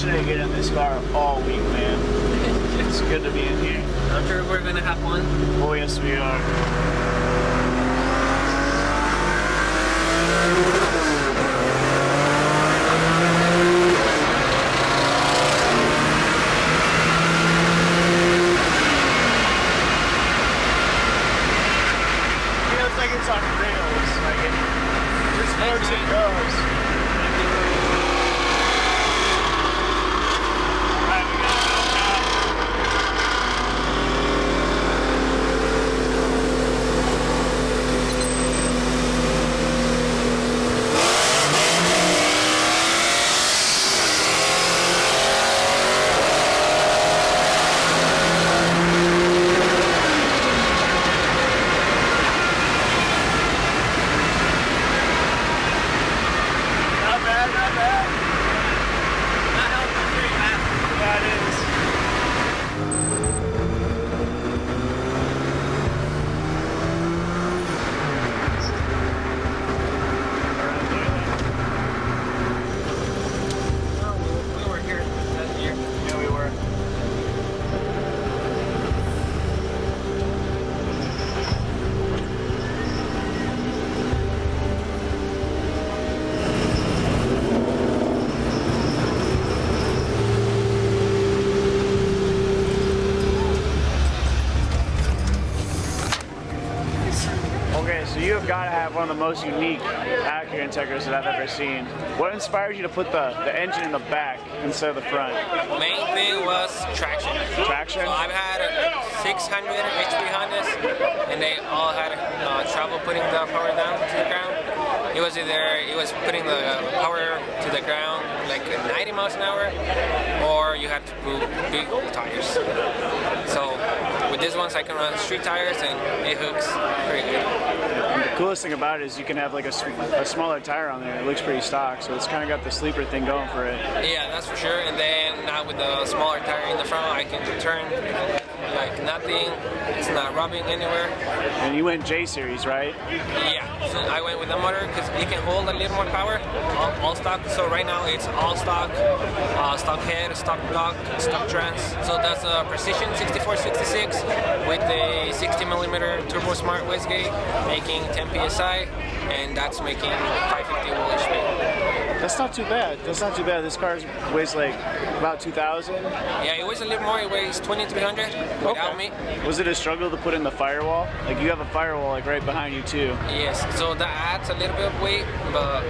itching to get in this car all week, man. It's good to be in here. I'm sure we're gonna have fun. Oh yes, we are. Feels like it's on rails. Like it just floats and goes. Alright, we got it now. Not bad, not bad. That helps pretty fast. Yeah, it is. Oh, we were here last year. Yeah, we were. Okay, so you have got to have one of the most unique Acura Integras that I've ever seen. What inspired you to put the engine in the back instead of the front? Main thing was traction. Traction? So I've had 600 HP Hondas, and they all had trouble putting the power down to the ground. It was putting the power to the ground like 90 miles an hour, or you had to put big tires. So with these ones, I can run street tires, and it hooks pretty good. The coolest thing about it is you can have like a smaller tire on there. It looks pretty stock, so it's kind of got the sleeper thing going for it. Yeah, that's for sure. And then now with the smaller tire in the front, I can turn like nothing. It's not rubbing anywhere. And you went J series, right? Yeah, so I went with the motor because it can hold a little more power, all stock. So right now it's all stock, stock head, stock block, stock trans. So that's a Precision 6466 with a 60mm Turbo Smart wastegate, making 10 psi, and that's making 550 HP. That's not too bad. That's not too bad. This car weighs like about 2,000. Yeah, it weighs a little more. It weighs 2,300 without me. Was it a struggle to put in the firewall? Like you have a firewall like right behind you too. Yes, so that adds a little bit of weight, but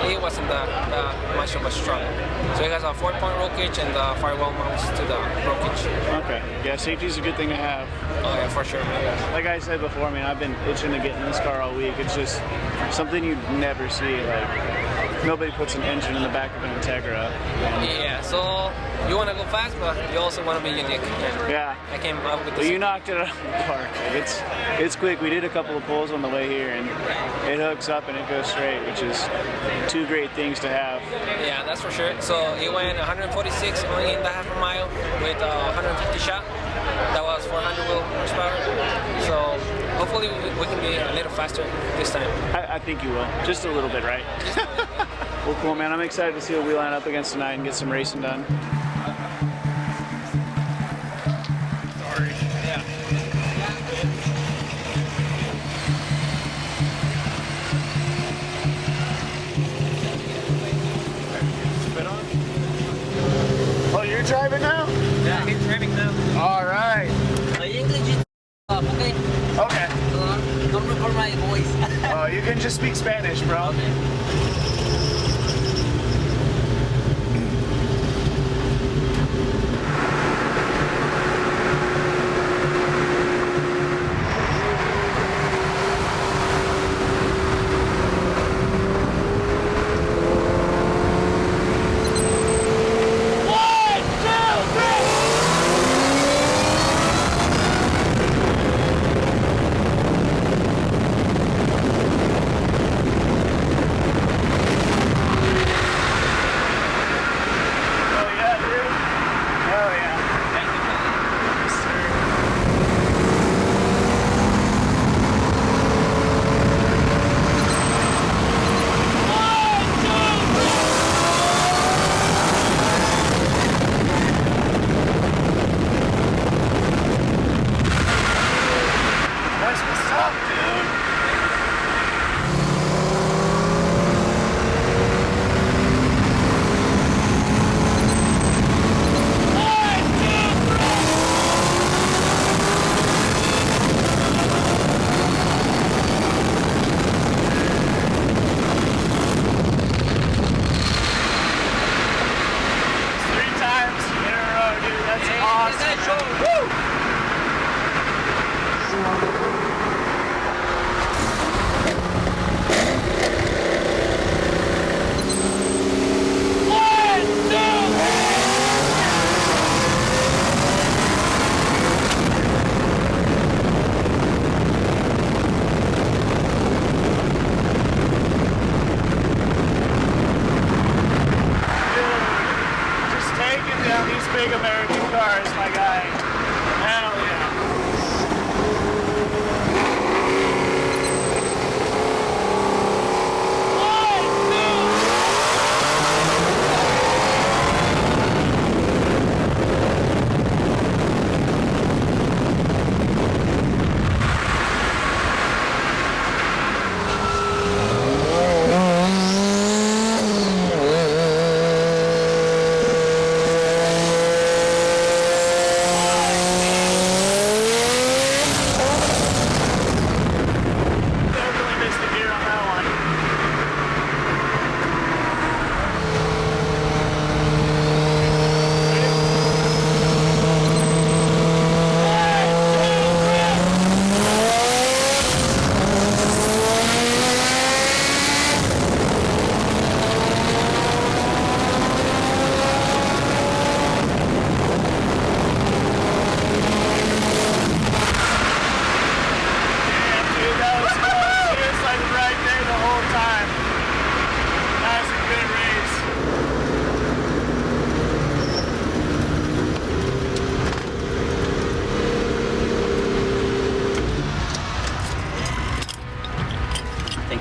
it wasn't that much of a struggle. So it has a 4-point roll cage, and the firewall mounts to the roll cage. Okay. Yeah, safety's a good thing to have. Oh yeah, for sure, man. Like I said before, man, I've been itching to get in this car all week. It's just something you'd never see. Like nobody puts an engine in the back of an Integra. Yeah, so you want to go fast, but you also want to be unique. Yeah. I came up with But this. you knocked it out of the park. Like, it's quick. We did a couple of pulls on the way here, and it hooks up and it goes straight, which is two great things to have. Yeah, that's for sure. So it went 146 only in the half a mile with 150 shot. That was 400 wheel horsepower. So hopefully we can be a little faster this time. I think you will. Just a little bit, right? Well, cool, man. I'm excited to see what we line up against tonight and get some racing done. Sorry. Yeah. Spin on? Oh, you're driving now? Yeah, he's driving now. All right. English is okay. Okay. Don't record my voice. Oh, you can just speak Spanish, bro. Okay.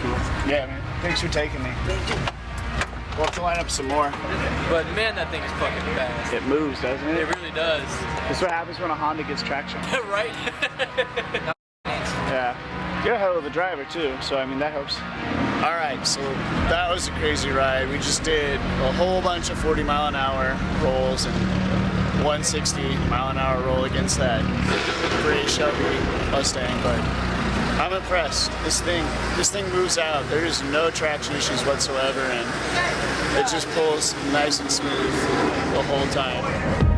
Thank you. Yeah, man. Thanks for taking me. Thank you. We'll have to line up some more. But man, that thing is fucking fast. It moves, doesn't it? It really does. That's what happens when a Honda gets traction. Right? Yeah. You're a hell of a driver too, so I mean that helps. All right, so that was a crazy ride. We just did a whole bunch of 40-mile-an-hour rolls and 160-mile-an-hour roll against that gray Shelby Mustang, but I'm impressed. This thing moves out. There's no traction issues whatsoever, and it just pulls nice and smooth the whole time.